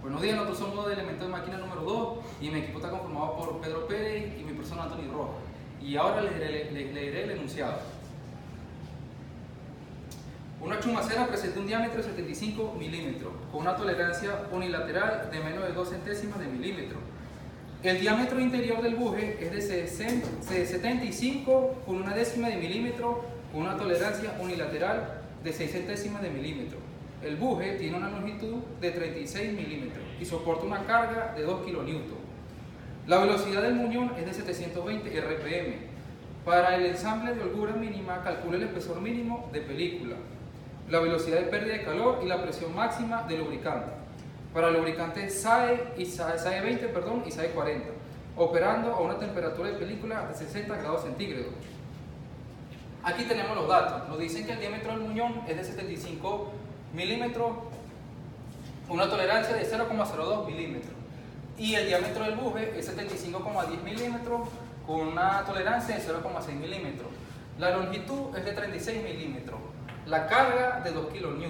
Buenos días, nosotros somos de Elementos de Máquina número 2 y mi equipo está conformado por Pedro Pérez y mi persona Anthony Rojas. Y ahora les leeré el enunciado. Una chumacera presenta un diámetro de 75 milímetros con una tolerancia unilateral de menos de 2 centésimas de milímetro. El diámetro interior del buje es de 75 con una décima de milímetro con una tolerancia unilateral de 6 centésimas de milímetro. El buje tiene una longitud de 36 milímetros y soporta una carga de 2 kN. La velocidad del muñón es de 720 RPM. Para el ensamble de holgura mínima, calcule el espesor mínimo de película, la velocidad de pérdida de calor y la presión máxima del lubricante. Para el lubricante SAE 20 y SAE 40, operando a una temperatura de película de 60 grados centígrados. Aquí tenemos los datos. Nos dicen que el diámetro del muñón es de 75 milímetros, una tolerancia de 0,02 milímetros. Y el diámetro del buje es 75,10 milímetros con una tolerancia de 0,6 milímetros. La longitud es de 36 milímetros. La carga de 2 kN.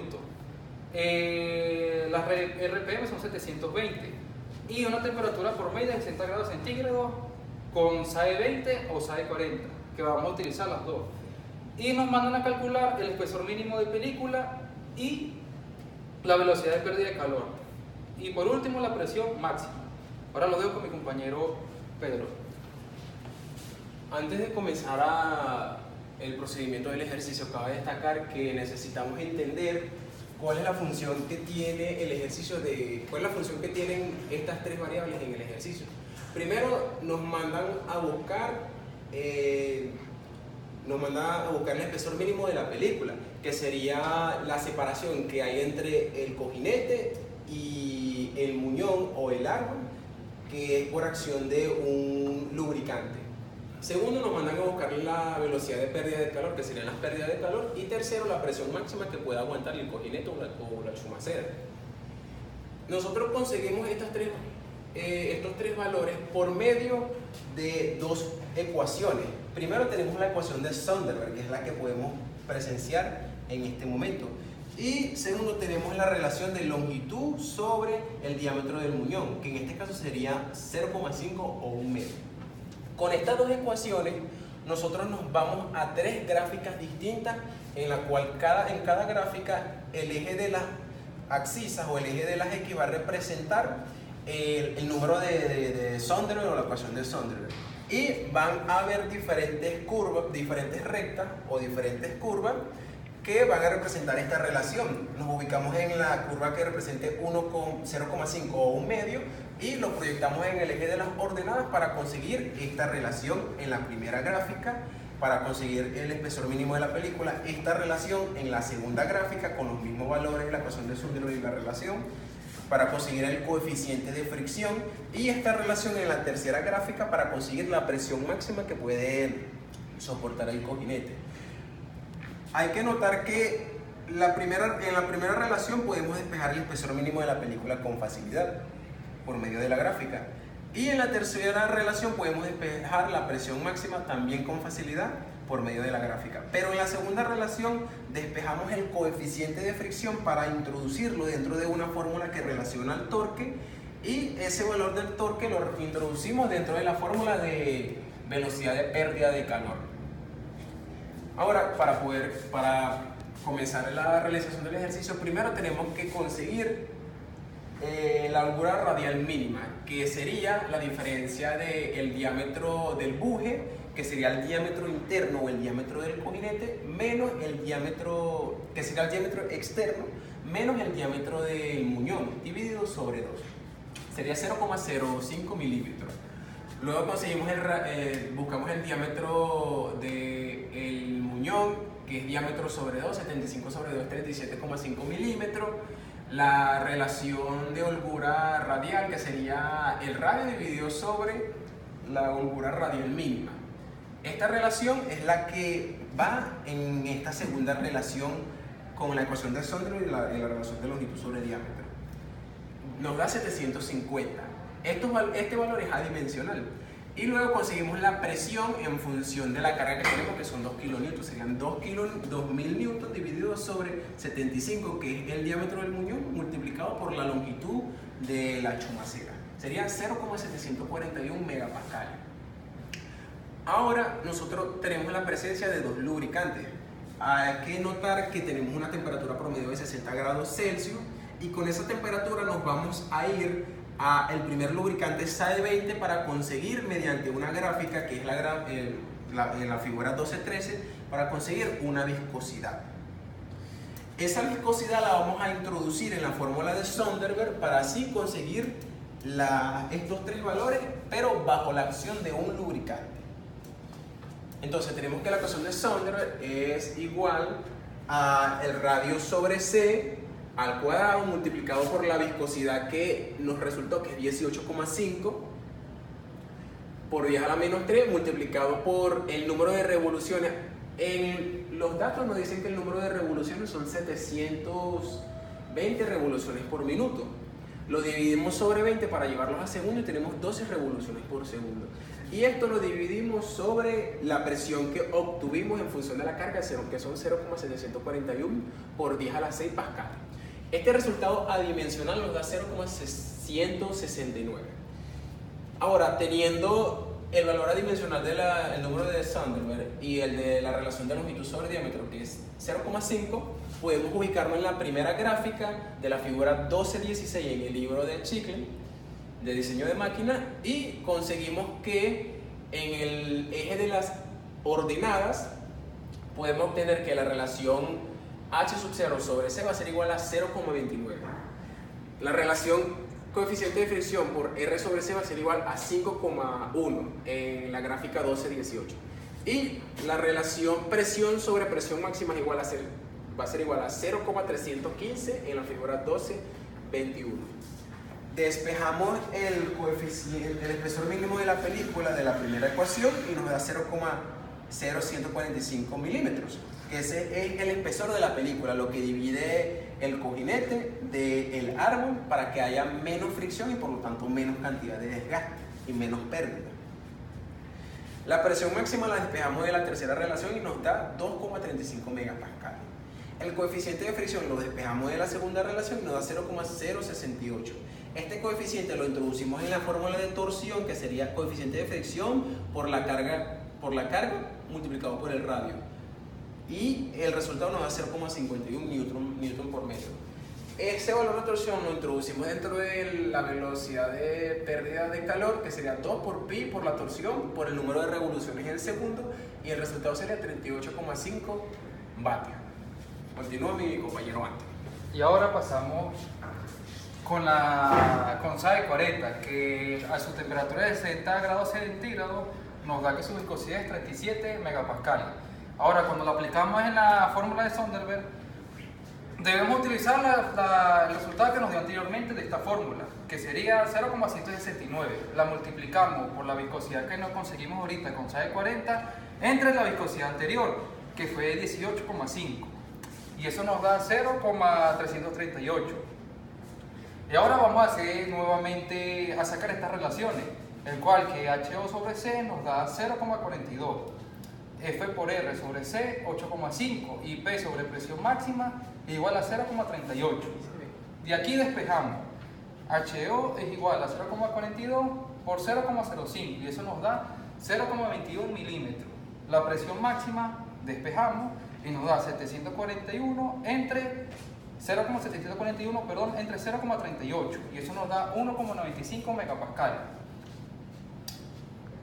Las RPM son 720 y una temperatura promedio de 60 grados centígrados con SAE 20 o SAE 40, que vamos a utilizar las dos. Y nos mandan a calcular el espesor mínimo de película y la velocidad de pérdida de calor. Y por último, la presión máxima. Ahora lo dejo con mi compañero Pedro. Antes de comenzar el procedimiento del ejercicio, cabe destacar que necesitamos entender cuál es la función que tiene el ejercicio cuál es la función que tienen estas tres variables en el ejercicio. Primero nos mandan a buscar el espesor mínimo de la película, que sería la separación que hay entre el cojinete y el muñón o el árbol, que es por acción de un lubricante. Segundo, nos mandan a buscar la velocidad de pérdida de calor, que serían las pérdidas de calor. Y tercero, la presión máxima que pueda aguantar el cojinete o la chumacera. Nosotros conseguimos estos tres valores por medio de dos ecuaciones. Primero tenemos la ecuación de Sonderberg, que es la que podemos presenciar en este momento. Y segundo, tenemos la relación de longitud sobre el diámetro del muñón, que en este caso sería 0,5 o 1 metro. Con estas dos ecuaciones, nosotros nos vamos a tres gráficas distintas, en la cual en cada gráfica el eje de las abscisas o el eje de las X va a representar el número de Sonderberg o la ecuación de Sonderberg. Y van a haber diferentes curvas, diferentes rectas o diferentes curvas que van a representar esta relación. Nos ubicamos en la curva que represente 0,5 o 1 medio y lo proyectamos en el eje de las ordenadas para conseguir esta relación en la primera gráfica, para conseguir el espesor mínimo de la película, esta relación en la segunda gráfica con los mismos valores, la ecuación de Sonderberg y la relación, para conseguir el coeficiente de fricción, y esta relación en la tercera gráfica para conseguir la presión máxima que puede soportar el cojinete. Hay que notar que en la primera relación podemos despejar el espesor mínimo de la película con facilidad por medio de la gráfica, y en la tercera relación podemos despejar la presión máxima también con facilidad por medio de la gráfica. Pero en la segunda relación despejamos el coeficiente de fricción para introducirlo dentro de una fórmula que relaciona el torque, y ese valor del torque lo introducimos dentro de la fórmula de velocidad de pérdida de calor. Ahora, para comenzar la realización del ejercicio, primero tenemos que conseguir la holgura radial mínima, que sería la diferencia del diámetro del buje, que sería el diámetro interno o el diámetro del cojinete, menos el diámetro, que sería el diámetro externo, menos el diámetro del muñón, dividido sobre 2. Sería 0,05 milímetros. Luego buscamos el diámetro del muñón, que es diámetro sobre 2, 75 sobre 2, 37,5 milímetros. La relación de holgura radial, que sería el radio dividido sobre la holgura radial mínima. Esta relación es la que va en esta segunda relación con la ecuación de Sonderberg y la relación de longitud sobre diámetro. Nos da 750. Este valor es adimensional. Y luego conseguimos la presión en función de la carga que tenemos, que son 2 kilonewtons. Serían 2000 newtons divididos sobre 75, que es el diámetro del muñón, multiplicado por la longitud de la chumacera. Sería 0,741 megapascales. Ahora nosotros tenemos la presencia de dos lubricantes. Hay que notar que tenemos una temperatura promedio de 60 grados Celsius y con esa temperatura nos vamos a ir el primer lubricante SAE 20 para conseguir mediante una gráfica que es en la figura 12-13 para conseguir una viscosidad. Esa viscosidad la vamos a introducir en la fórmula de Sonderberg para así conseguir estos tres valores, pero bajo la acción de un lubricante. Entonces tenemos que la ecuación de Sonderberg es igual a el radio sobre C al cuadrado multiplicado por la viscosidad que nos resultó, que es 18,5 por 10 a la menos 3 multiplicado por el número de revoluciones. En los datos nos dicen que el número de revoluciones son 720 revoluciones por minuto. Lo dividimos sobre 20 para llevarlos a segundo y tenemos 12 revoluciones por segundo. Y esto lo dividimos sobre la presión que obtuvimos en función de la carga, que son 0,741 por 10 a la 6 pascales. Este resultado adimensional nos da 0,669. Ahora, teniendo el valor adimensional del número de Sonderberg y el de la relación de longitud sobre diámetro, que es 0,5, podemos ubicarnos en la primera gráfica de la figura 12-16 en el libro de Chicle de diseño de máquina y conseguimos que en el eje de las ordenadas podemos obtener que la relación H sub 0 sobre C va a ser igual a 0,29. La relación coeficiente de fricción por R sobre C va a ser igual a 5,1 en la gráfica 12-18. Y la relación presión sobre presión máxima es igual va a ser igual a 0,315 en la figura 12-21. Despejamos el espesor mínimo de la película de la primera ecuación y nos da 0,0145 milímetros. Ese es el espesor de la película, lo que divide el cojinete del árbol para que haya menos fricción y por lo tanto menos cantidad de desgaste y menos pérdida. La presión máxima la despejamos de la tercera relación y nos da 2,35 megapascales. El coeficiente de fricción lo despejamos de la segunda relación y nos da 0,068. Este coeficiente lo introducimos en la fórmula de torsión, que sería coeficiente de fricción por la carga multiplicado por el radio. Y el resultado nos da 0,51 newton por metro. Ese valor de torsión lo introducimos dentro de la velocidad de pérdida de calor, que sería 2 por pi por la torsión, por el número de revoluciones en el segundo, y el resultado sería 38,5 vatios. Continúa mi compañero Antes. Y ahora pasamos con SAE 40, que a su temperatura de 60 grados centígrados nos da que su viscosidad es 37 megapascales. Ahora, cuando lo aplicamos en la fórmula de Sonderberg, debemos utilizar el resultado que nos dio anteriormente de esta fórmula, que sería 0,169. La multiplicamos por la viscosidad que nos conseguimos ahorita con SAE 40 entre la viscosidad anterior, que fue 18,5. Y eso nos da 0,338. Y ahora vamos a sacar estas relaciones, el cual que HO sobre C nos da 0,42. F por R sobre C 8,5 y P sobre presión máxima es igual a 0,38. De aquí despejamos. HO es igual a 0,42 por 0,05 y eso nos da 0,21 milímetros. La presión máxima despejamos y nos da 741 entre 0,38 y eso nos da 1,95 megapascales.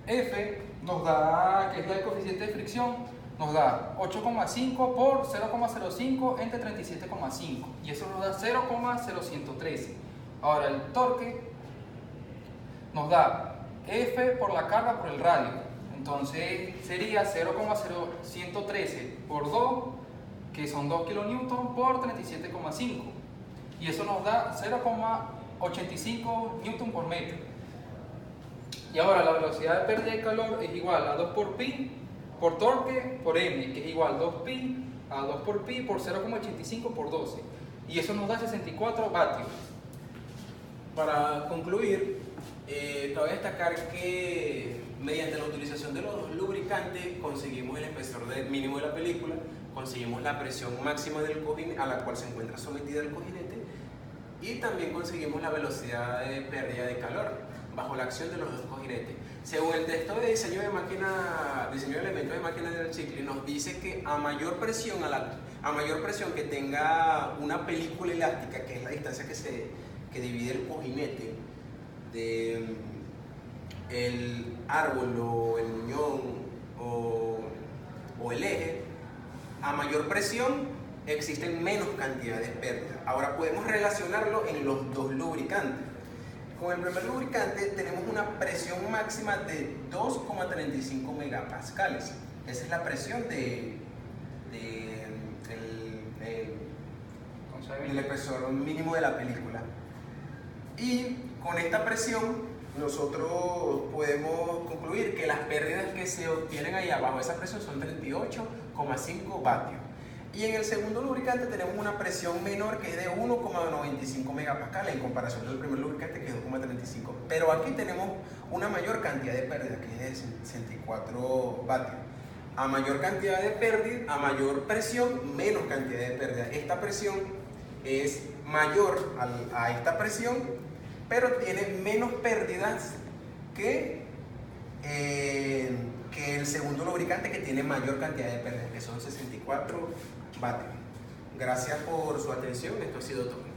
F nos da, que es el coeficiente de fricción, nos da 8,5 por 0,05 entre 37,5 y eso nos da 0,0113. Ahora el torque nos da F por la carga por el radio, entonces sería 0,0113 por 2, que son 2 kilonewtons por 37,5 y eso nos da 0,85 newton por metro. Y ahora la velocidad de pérdida de calor es igual a 2 por pi por torque por m, que es igual a 2 pi a 2 por pi por 0,85 por 12 y eso nos da 64 vatios. Para concluir, Cabe destacar que mediante la utilización de los dos lubricantes conseguimos el espesor mínimo de la película, conseguimos la presión máxima del cojinete a la cual se encuentra sometida el cojinete y también conseguimos la velocidad de pérdida de calor bajo la acción de los dos cojinetes. Según el texto de diseño de elementos de máquina del chicle, nos dice que a mayor presión que tenga una película elástica, que es la distancia que divide el cojinete de el árbol o el muñón o el eje, a mayor presión existen menos cantidades de pérdida. Ahora podemos relacionarlo en los dos lubricantes. Con el primer lubricante tenemos una presión máxima de 2,35 megapascales. Esa es la presión del espesor mínimo de la película. Y con esta presión nosotros podemos concluir que las pérdidas que se obtienen ahí abajo de esa presión son 38,5 vatios. Y en el segundo lubricante tenemos una presión menor que es de 1,95 megapascales en comparación del primer lubricante que es 2,35. Pero aquí tenemos una mayor cantidad de pérdida que es de 64 vatios. A mayor cantidad de pérdida, a mayor presión, menos cantidad de pérdida. Esta presión es mayor a esta presión, pero tiene menos pérdidas que el segundo lubricante, que tiene mayor cantidad de pérdidas, que son 64 vatios. Gracias por su atención, esto ha sido todo.